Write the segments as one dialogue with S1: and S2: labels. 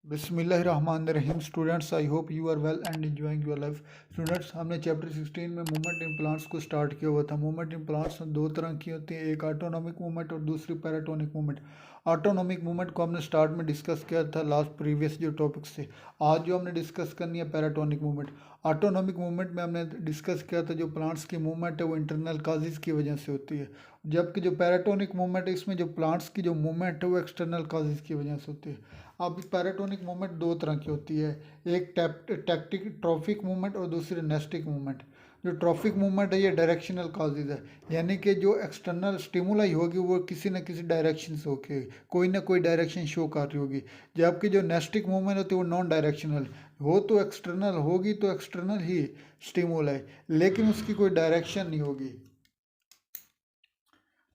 S1: बिस्मिल्लाहिर्रहमानिर्रहीम। Students, I hope you are well and enjoying your life. Students, हमने chapter 16 में movement in plants को start किया हुआ था। मूवमेंट इन प्लांट्स दो तरह की होती है, एक ऑटोनॉमिक मूवमेंट और दूसरी पैराटोनिक मूवमेंट। ऑटोनॉमिक मूवमेंट को हमने स्टार्ट में डिस्कस किया था लास्ट प्रीवियस जो टॉपिक से। आज जो हमने डिस्कस करनी है पैराटोनिक मूवमेंट। ऑटोनॉमिक मूवमेंट में हमने डिस्कस किया था जो प्लांट्स की मूवमेंट है वो इंटरनल काजेज़ की वजह से होती है, जबकि जो पैराटोनिक मूवमेंट है इसमें जो प्लांट्स की जो मूवमेंट है वो एक्सटर्नल काजेज़ की वजह से होती है। अब पैराटोनिक मूवमेंट दो तरह की होती है, एक टैक्टिक ट्रॉफिक मूवमेंट और दूसरी नेस्टिक मूवमेंट। जो ट्रॉफिक मूवमेंट है ये डायरेक्शनल काजेज है, यानी कि जो एक्सटर्नल स्टिमुलाई होगी वो किसी न किसी डायरेक्शन से होगी, कोई ना कोई डायरेक्शन शो कर रही होगी। जबकि जो नेस्टिक मूवमेंट होती है वो नॉन डायरेक्शनल हो, तो एक्सटर्नल होगी तो एक्सटर्नल ही स्टिमुलाई, लेकिन उसकी कोई डायरेक्शन नहीं होगी।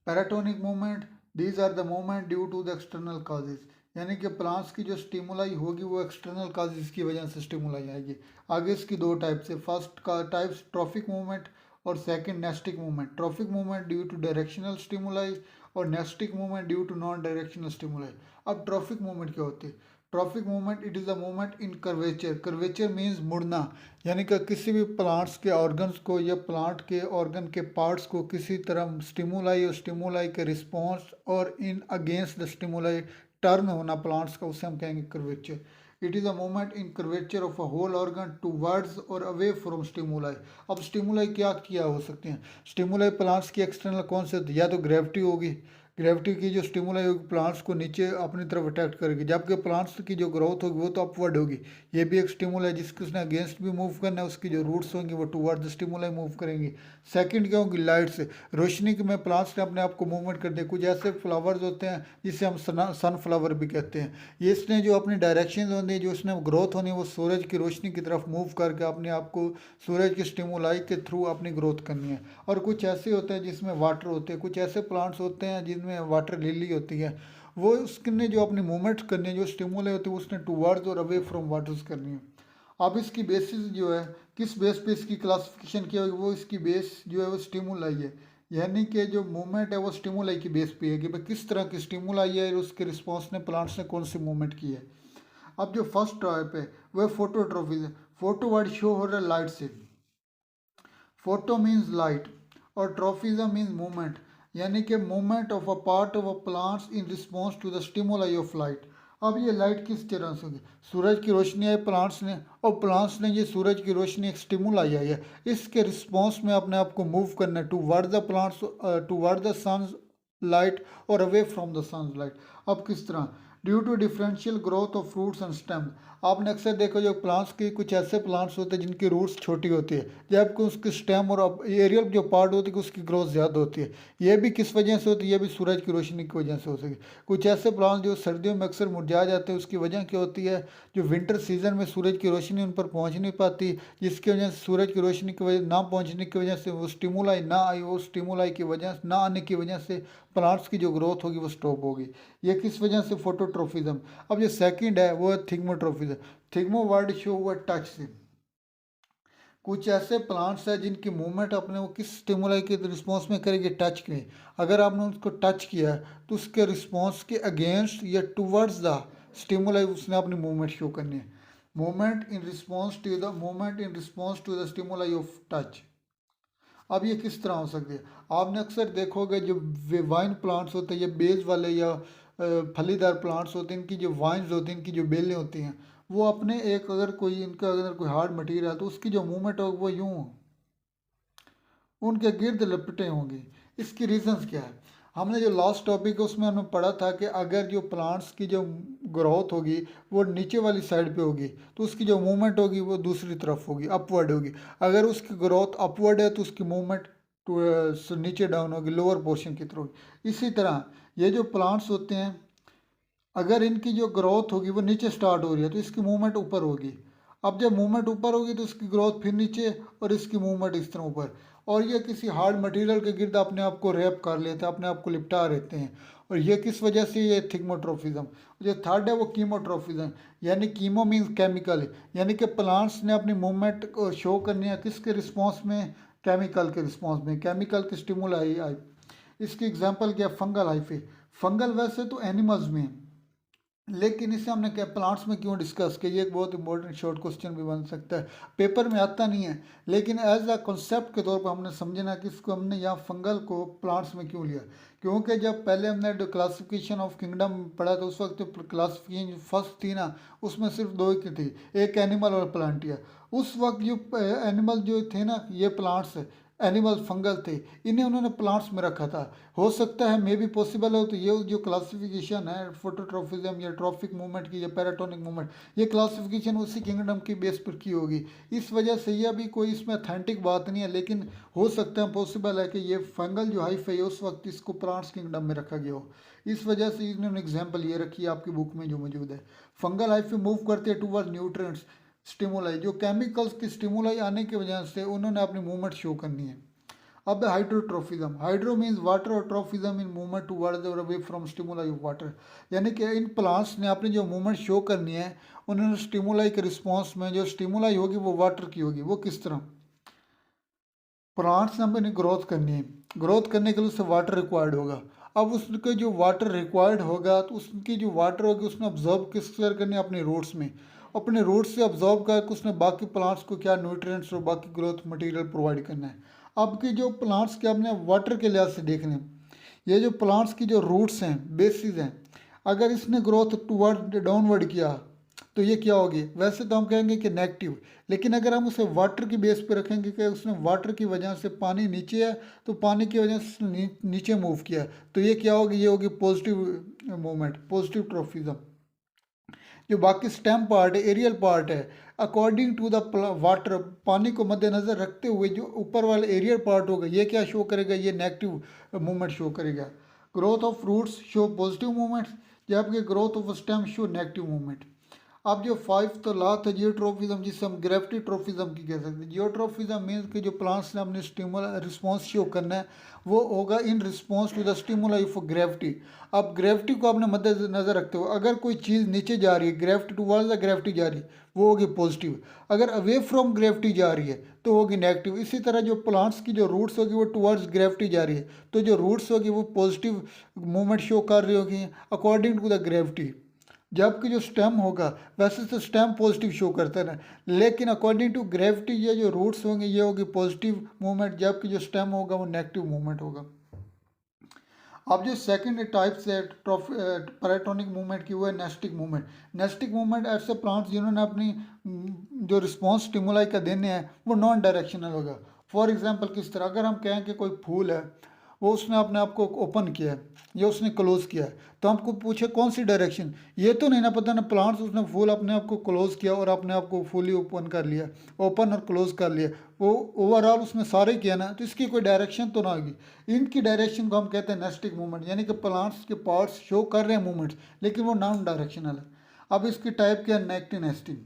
S1: Paratonic movement, these are the movement due to the external causes, यानी कि प्लांट्स की जो स्टिमुलाई होगी वो एक्सटर्नल काजेज की वजह से स्टिमुलाई आएगी। आगे इसकी दो टाइप से, फर्स्ट का टाइप्स ट्रॉफिक मूवमेंट और second nastic movement. Trophic movement due to directional stimuli और nastic movement due to non directional stimuli. अब ट्रॉफिक मूवमेंट क्या होती है? Trophic movement, it is a movement in curvature. Curvature means मुड़ना, यानी कि किसी भी प्लांट्स के ऑर्गन्स को या प्लांट के ऑर्गन के पार्ट्स को किसी तरह स्टिमुलाई और स्टिमुलाई के रिस्पॉन्स और in against the stimuli turn होना प्लांट्स का, उसे हम कहेंगे curvature. It is a movement in curvature of a whole organ towards और अवे फ्रॉम स्टिमुलाई। अब स्टिमुलाई क्या किया हो सकते हैं? स्टिमुलाई प्लांट्स की एक्सटर्नल कौन से होती है? या तो ग्रेविटी होगी, ग्रेविटी की जो स्टिमुलाई होगी प्लांट्स को नीचे अपनी तरफ अट्रैक्ट करेगी, जबकि प्लांट्स की जो ग्रोथ होगी वो तो अपवर्ड होगी। ये भी एक स्टिमुल है जिसकी उसने अगेंस्ट भी मूव करना है, उसकी जो रूट्स होंगी वो टूवर्ड द स्टिमुलाई मूव करेंगी। सेकंड क्या होगी? लाइट से, रोशनी के में प्लांट्स ने अपने आप को मूवमेंट कर दिया। कुछ ऐसे फ्लावर्स होते हैं जिसे हम सनफ्लावर भी कहते हैं, ये इसने जो अपनी डायरेक्शन होती है, जो उसने ग्रोथ होनी है वो सूरज की रोशनी की तरफ मूव करके अपने आप को सूरज की स्टिमुलाई के थ्रू अपनी ग्रोथ करनी है। और कुछ ऐसे होते हैं जिसमें वाटर होते हैं, कुछ ऐसे प्लांट्स होते हैं जिनमें वाटर लिली होती है, वो उसने जो अपनी मूवमेंट करनी है, जो स्टिमुले होती है उसने टूवर्ड्स और अवे फ्रॉम वाटर्स करनी है। अब इसकी बेसिस जो है, किस बेस पे इसकी क्लासिफिकेशन किया होगी, वो इसकी बेस जो है वो स्टिमुलाई है, यानी कि जो मूवमेंट है वो स्टिमुलाई की बेस पे है कि भाई किस तरह की स्टिमुलाई है और उसके रिस्पॉन्स ने प्लांट्स ने कौन सी मूवमेंट की है। अब जो फर्स्ट टाइप है वह फोटोट्रॉफिक है। फोटो वर्ड शो हो रहा है लाइट से, फोटो मीन्स लाइट और ट्रॉफिज्म मीन्स मूवमेंट, यानी कि movement of a part of a plants in response to the stimuli of light. अब ये लाइट किस तरह से होगी? सूरज की रोशनी आई प्लांट्स ने, और प्लांट्स ने ये सूरज की रोशनी एक स्टिमुलाई आई है, इसके रिस्पॉन्स में अपने आप को मूव करना है toward the plants, toward the sunlight और away from the sunlight. अब किस तरह? Due to differential growth of fruits and stem. आपने अक्सर देखो जो प्लांट्स की, कुछ ऐसे प्लांट्स होते हैं जिनकी रूट्स छोटी होती है, जबकि उसकी स्टेम और एरियल जो पार्ट होती है उसकी ग्रोथ ज़्यादा होती है। ये भी किस वजह से होती है? ये भी सूरज की रोशनी की वजह से हो सके। कुछ ऐसे प्लांट्स जो सर्दियों में अक्सर मुरझा जाते हैं, उसकी वजह क्या होती है? जो विंटर सीजन में सूरज की रोशनी उन पर पहुँच नहीं पाती, जिसकी वजह से सूरज की रोशनी की वजह ना पहुँचने की वजह से वो स्टिमुलाई ना आई, वो स्टिमुलाई की वजह ना आने की वजह से प्लांट्स की जो ग्रोथ होगी वो स्टॉप होगी। ये किस वजह से? फोटोट्रोफिज्म। अब जो सेकंड है वो है थिग्मोट्रोफिज्म। थिग्मो वर्ड शो हुआ टच से। कुछ ऐसे प्लांट्स हैं जिनकी मूवमेंट अपने वो किस स्टिमुलाई के रिस्पॉन्स में करेगी? टच के। अगर आपने उसको टच किया तो उसके रिस्पॉन्स के अगेंस्ट या टुवर्ड्स द स्टिमुलाई उसने अपनी मूवमेंट शो करनी है। Movement in response to the stimuli of touch. अब ये किस तरह हो सकती है? आपने अक्सर देखोगे जो वाइन प्लांट्स होते हैं, ये बेज वाले या फलीदार प्लांट्स होते हैं, इनकी जो वाइन्स होती हैं, इनकी जो बेलें होती हैं, वो अपने एक अगर कोई इनका अगर कोई हार्ड मटेरियल है तो उसकी जो मूवमेंट होगी वो यूँ उनके गिर्द लपटे होंगे। इसकी रीजंस क्या है? हमने जो लास्ट टॉपिक है उसमें हमने पढ़ा था कि अगर जो प्लांट्स की जो ग्रोथ होगी वो नीचे वाली साइड पे होगी तो उसकी जो मूवमेंट होगी वो दूसरी तरफ होगी, अपवर्ड होगी। अगर उसकी ग्रोथ अपवर्ड है तो उसकी मूवमेंट नीचे डाउन होगी, लोअर पोर्शन की तरफ होगी। इसी तरह ये जो प्लांट्स होते हैं, अगर इनकी जो ग्रोथ होगी वो नीचे स्टार्ट हो रही है तो इसकी मूवमेंट ऊपर होगी। अब जब मूवमेंट ऊपर होगी तो इसकी ग्रोथ फिर नीचे और इसकी मूवमेंट इस तरह ऊपर, और ये किसी हार्ड मटेरियल के गिर्द अपने आप को रैप कर लेते हैं, अपने आप को लिपटा रहते हैं। और ये किस वजह से? ये थिग्मोट्रोफिज्म। जो थर्ड है वो कीमोट्रोफिज्म, यानी कीमो मीन्स केमिकल, यानी कि प्लांट्स ने अपनी मूवमेंट को शो करनी है किसके रिस्पॉन्स में? केमिकल के रिस्पॉन्स में, केमिकल की स्टिमुलाई आई। इसकी एग्जाम्पल क्या? Fungal hyphae. फंगल वैसे तो एनिमल्स में लेकिन इसे हमने क्या प्लांट्स में क्यों डिस्कस किया, ये एक बहुत इंपॉर्टेंट शॉर्ट क्वेश्चन भी बन सकता है, पेपर में आता नहीं है, लेकिन एज अ कॉन्सेप्ट के तौर पर हमने समझना कि इसको हमने यहाँ फंगल को प्लांट्स में क्यों लिया। क्योंकि जब पहले हमने क्लासिफिकेशन ऑफ किंगडम पढ़ा तो उस वक्त क्लासिफिकेशन फर्स्ट थी ना, उसमें सिर्फ दो ही थी, एक एनिमल और प्लांटिया। उस वक्त जो एनिमल जो थे ना, ये प्लांट्स एनिमल फंगल थे, इन्हें उन्होंने प्लांट्स में रखा था। हो सकता है मे बी पॉसिबल हो तो ये जो क्लासिफिकेशन है फोटोट्रॉफिज्म या ट्रॉफिक मूवमेंट की या पैराटोनिक मूवमेंट, ये क्लासिफिकेशन उसी किंगडम की बेस पर की होगी। इस वजह से यह भी कोई इसमें अथेंटिक बात नहीं है, लेकिन हो सकता है पॉसिबल है कि ये फंगल जो हाइफाई है उस वक्त इसको प्लांट्स किंगडम में रखा गया हो। इस वजह से इन्होंने एग्जाम्पल ये रखी है आपकी बुक में जो मौजूद है। फंगल हाइफाई मूव करते हैं टूवर्ड न्यूट्रिएंट्स स्टिमुलाई, जो केमिकल्स की स्टिमुलाई आने की वजह से उन्होंने अपनी मूवमेंट शो करनी है। अब हाइड्रोट्रोफिज्म, हाइड्रो मीन्स वाटर और ट्रोफिज्म इन मूवमेंट टुवर्ड्स और away from stimuli of water, यानी कि इन प्लांट्स ने अपनी जो मूवमेंट शो करनी है उन्होंने स्टिमुलाई के रिस्पॉन्स में, जो स्टिमुलाई होगी वो वाटर की होगी। वो किस तरह, प्लांट्स ने अपनी ग्रोथ करनी है, ग्रोथ करने के लिए उससे वाटर रिक्वायर्ड होगा। अब उसके जो वाटर रिक्वायर्ड होगा तो उसकी जो वाटर होगी उसने ऑब्जॉर्व किस कर करनी है, अपने रूट्स में, अपने रूट्स से ऑब्जॉर्व करके उसने बाकी प्लांट्स को क्या न्यूट्रिएंट्स और बाकी ग्रोथ मटेरियल प्रोवाइड करना है। अब की जो प्लांट्स के हमने वाटर के लिहाज से देखने, ये जो प्लांट्स की जो रूट्स हैं, बेसिस हैं, अगर इसने ग्रोथ टूवर्ड डाउनवर्ड किया तो ये क्या होगी, वैसे तो हम कहेंगे कि नेगेटिव, लेकिन अगर हम उसे वाटर की बेस पे रखेंगे कि उसने वाटर की वजह से, पानी नीचे है तो पानी की वजह से नीचे मूव किया, तो ये क्या होगी, ये होगी पॉजिटिव मूवमेंट, पॉजिटिव ट्रॉफिज्म। जो बाकी स्टेम पार्ट है, एरियल पार्ट है, अकॉर्डिंग टू द वाटर, पानी को मद्देनजर रखते हुए जो ऊपर वाला एरियल पार्ट होगा ये क्या शो करेगा, ये नेगेटिव मूवमेंट शो करेगा। Growth of roots show positive movements, जबकि growth of stem show negative movement. अब जो फाइव तो लास्ट है जियोट्रोफिज्म, जिसे हम ग्रेविटी ट्रोफिज्म की कह सकते हैं। जियोट्रोफिज्म मीन्स कि जो प्लांट्स ने अपने स्टिमुल रिस्पॉन्स शो करना है वो होगा in response to the stimuli of gravity. अब ग्रेविटी को आपने मद्देनजर रखते हो, अगर कोई चीज़ नीचे जा रही है, ग्रेविटी टुवर्ड्स द ग्रेविटी जा रही है, वो होगी पॉजिटिव। अगर अवे फ्रॉम ग्रेविटी जा रही है तो होगी नेगेटिव। इसी तरह जो प्लांट्स की जो रूट्स होगी वो टुवर्ड्स ग्रेविटी जा रही है, तो जो रूट्स होगी वो पॉजिटिव मूवमेंट शो कर रही होगी अकॉर्डिंग टू द ग्रेविटी। जबकि जो स्टेम होगा, वैसे तो स्टेम पॉजिटिव शो करता है, लेकिन अकॉर्डिंग टू ग्रेविटी ये जो रूट्स होंगे ये होगी पॉजिटिव मूवमेंट, जबकि जो स्टेम होगा वो नेगेटिव मूवमेंट होगा। अब जो सेकंड टाइप्स है पैराटोनिक मूवमेंट की, वो है नेस्टिक मूवमेंट। नेस्टिक मूवमेंट ऐसे प्लांट्स जिन्होंने अपनी जो रिस्पॉन्स स्टिमुलाई का देने हैं वो नॉन डायरेक्शनल होगा। फॉर एग्जांपल किस तरह, अगर हम कहें कि कोई फूल है, वो उसने अपने आप को ओपन किया है या उसने क्लोज किया है, तो हमको पूछे कौन सी डायरेक्शन, ये तो नहीं ना पता ना, प्लांट्स उसने फूल अपने आप को क्लोज किया और अपने आप को फुली ओपन कर लिया, ओपन और क्लोज कर लिया, वो ओवरऑल उसने सारे किया ना, तो इसकी कोई डायरेक्शन तो ना होगी। इनकी डायरेक्शन को हम कहते हैं नेस्टिक मूवमेंट, यानी कि प्लांट्स के पार्ट्स शो कर रहे हैं मूवमेंट्स लेकिन वो नॉन डायरेक्शनल है। अब इसकी टाइप क्या है, नेगेटिव नेस्टिंग।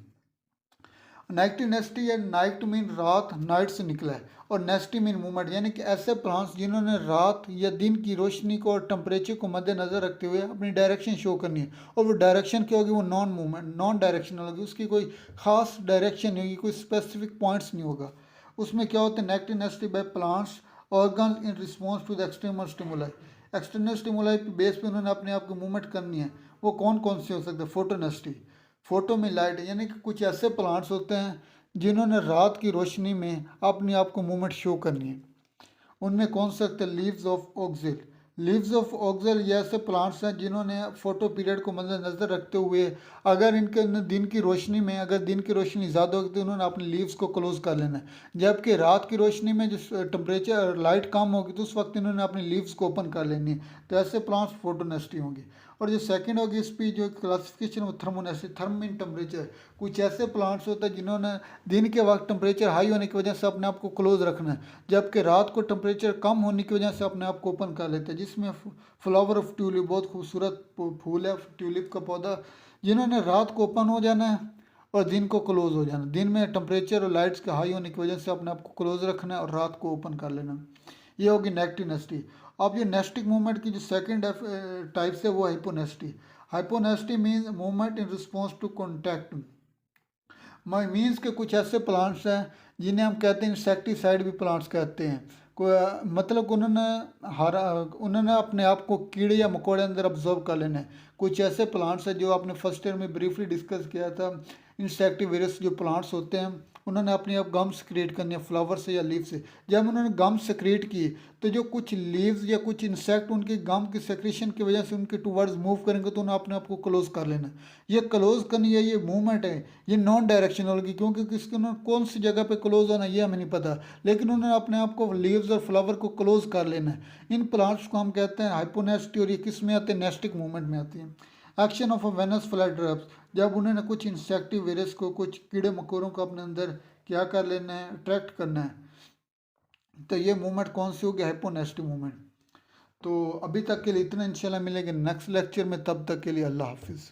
S1: नेगेटिव नेस्टी या नाइट मीन रात, नाइट से निकला है, और नेस्टी मीन मूवमेंट, यानी कि ऐसे प्लांट्स जिन्होंने रात या दिन की रोशनी को और टेम्परेचर को मद्देनजर रखते हुए अपनी डायरेक्शन शो करनी है, और वो डायरेक्शन क्या होगी, वो नॉन मूवमेंट, नॉन डायरेक्शनल होगी, उसकी कोई खास डायरेक्शन नहीं होगी, कोई स्पेसिफिक पॉइंट्स नहीं होगा। उसमें क्या होता है, negative nasty by plants organ in response to the external stimuli. External stimuli base पे उन्होंने अपने आप को मूवमेंट करनी है। वो कौन कौन से हो सकते हैं, फोटोनेस्टी, फोटो में लाइट, यानी कि कुछ ऐसे प्लांट्स होते हैं जिन्होंने रात की रोशनी में अपने आप को मूवमेंट शो करनी है। उनमें कौन से सकते हैं, लीव्स ऑफ ऑक्सिल। लीव्स ऑफ ऑक्सिल ये ऐसे प्लांट्स हैं जिन्होंने फोटो पीरियड को मद्देनजर रखते हुए, अगर इनके दिन की रोशनी में, अगर दिन की रोशनी ज़्यादा होगी तो उन्होंने अपने लीव्स को क्लोज कर लेना है, जबकि रात की रोशनी में जो टेम्परेचर लाइट कम होगी तो उस वक्त इन्होंने अपने लीव्स को ओपन कर लेनी है। तो ऐसे प्लांट्स फोटोनेस्टी होंगे। और जो सेकंड होगी इस पर जो क्लासिफिकेशन वो थर्मोनेस्टी, थर्म इन टेम्परेचर। कुछ ऐसे प्लांट्स होते हैं जिन्होंने दिन के वक्त टेम्परेचर हाई होने की वजह से अपने आप को क्लोज रखना है, जबकि रात को टेम्परेचर कम होने की वजह से अपने आप को ओपन कर लेते हैं। जिसमें फ्लावर ऑफ ट्यूलिप, बहुत खूबसूरत फूल है ट्यूलिप का पौधा, जिन्होंने रात को ओपन हो जाना है और दिन को क्लोज हो जाना, दिन में टेम्परेचर और लाइट्स के हाई होने की वजह से अपने आप को क्लोज रखना है और रात को ओपन कर लेना। ये होगी नेगेटिव नेस्टी। अब ये नेस्टिक मूवमेंट की जो सेकंड टाइप्स है वो hyponasty. Hyponasty means movement in response to contact. Means के कुछ ऐसे प्लांट्स हैं जिन्हें हम कहते हैं इंसेक्टिसाइड भी प्लांट्स कहते हैं। मतलब कि उन्होंने अपने आप को कीड़े या मकोड़े अंदर ऑब्जर्व कर लेना है। कुछ ऐसे प्लांट्स हैं जो आपने फर्स्ट ईयर में ब्रीफली डिस्कस किया था, इंसेक्टिवेरस जो प्लांट्स होते हैं, उन्होंने अपने आप गम्स क्रिएट करने हैं फ्लावर से या लीव से। जब उन्होंने गम्स क्रिएट किए तो जो कुछ लीव्स या कुछ इंसेक्ट उनके गम की सेक्रेशन की वजह से उनके टूवर्ड्स मूव करेंगे तो उन्हें अपने आप को क्लोज कर लेना है। ये क्लोज करनी है, ये मूवमेंट है, ये नॉन डायरेक्शनल होगी, क्योंकि किसके उन्होंने कौन सी जगह पे क्लोज होना ये हमें नहीं पता, लेकिन उन्होंने अपने आप को लीव्स और फ्लावर को क्लोज कर लेना है। इन प्लांट्स को हम कहते हैं हाइपोनेस्टी, और ये किस में आते हैं, नेस्टिक मूवमेंट में आती है। Action of a Venus fly drops, जब उन्होंने कुछ इंसेक्टिव वायरस को, कुछ कीड़े मकोड़ों को अपने अंदर क्या कर लेना है, अट्रैक्ट करना है, तो ये मूवमेंट कौन सी होगी, हाइपोनेस्टी मूवमेंट। तो अभी तक के लिए इतना, इंशाल्लाह मिलेंगे नेक्स्ट लेक्चर में, तब तक के लिए अल्लाह हाफिज़।